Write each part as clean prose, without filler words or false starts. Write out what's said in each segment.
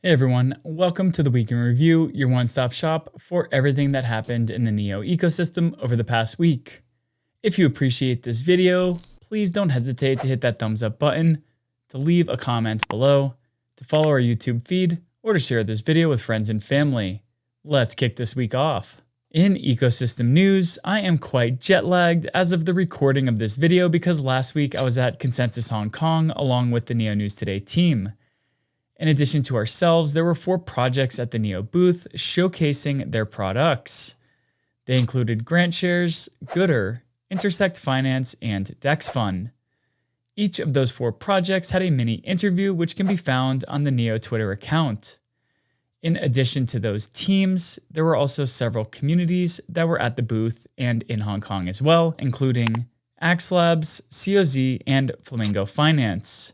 Hey everyone, welcome to the Week in Review, your one-stop shop for everything that happened in the Neo ecosystem over the past week. If you appreciate this video, please don't hesitate to hit that thumbs up button, to leave a comment below, to follow our YouTube feed, or to share this video with friends and family. Let's kick this week off. In ecosystem news, I am quite jet-lagged as of the recording of this video because last week I was at Consensus Hong Kong along with the Neo News Today team. In addition to ourselves, there were 4 projects at the Neo booth showcasing their products. They included Grant Shares, Gooder, Intersect Finance, and DexFund. Each of those 4 projects had a mini interview which can be found on the Neo Twitter account. In addition to those teams, there were also several communities that were at the booth and in Hong Kong as well, including Axe Labs, COZ, and Flamingo Finance.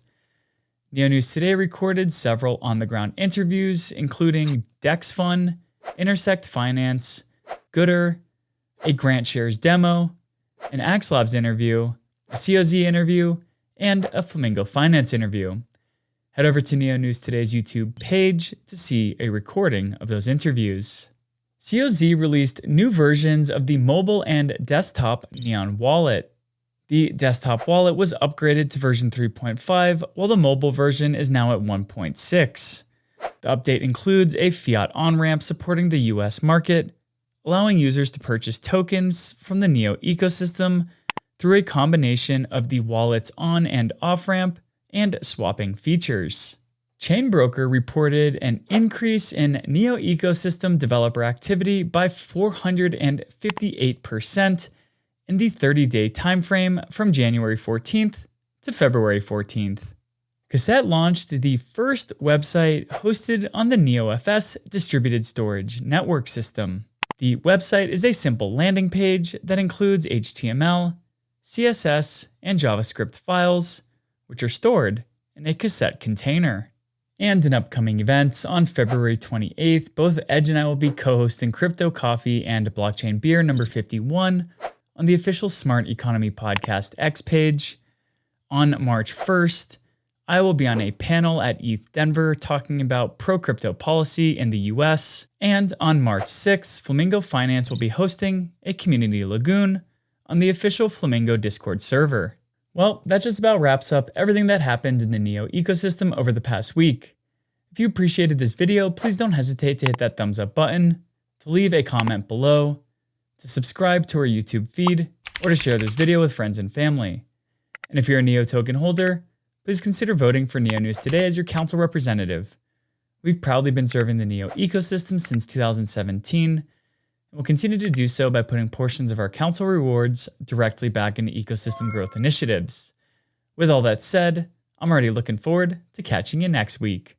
Neo News Today recorded several on-the-ground interviews, including DexFund, Intersect Finance, Gooder, a Grant Shares demo, an Axe Labs interview, a COZ interview, and a Flamingo Finance interview. Head over to Neo News Today's YouTube page to see a recording of those interviews. COZ released new versions of the mobile and desktop Neon wallet. The desktop wallet was upgraded to version 3.5, while the mobile version is now at 1.6. The update includes a fiat on-ramp supporting the US market, allowing users to purchase tokens from the Neo ecosystem through a combination of the wallet's on- and off-ramp and swapping features. Chainbroker reported an increase in Neo ecosystem developer activity by 458% in the 30-day timeframe from January 14th to February 14th. Cassette launched the first website hosted on the NeoFS distributed storage network system. The website is a simple landing page that includes HTML, CSS, and JavaScript files, which are stored in a cassette container. And in upcoming events, on February 28th, both Edge and I will be co-hosting Crypto Coffee and Blockchain Beer number 51 on the official Smart Economy Podcast X page. On March 1st, I will be on a panel at ETH Denver talking about pro-crypto policy in the US. And on March 6th, Flamingo Finance will be hosting a community lagoon on the official Flamingo Discord server. Well, that just about wraps up everything that happened in the Neo ecosystem over the past week. If you appreciated this video, please don't hesitate to hit that thumbs up button, to leave a comment below, to subscribe to our YouTube feed, or to share this video with friends and family. And if you're a Neo token holder, please consider voting for Neo News Today as your council representative. We've proudly been serving the Neo ecosystem since 2017, and we'll continue to do so by putting portions of our council rewards directly back into ecosystem growth initiatives. With all that said, I'm already looking forward to catching you next week.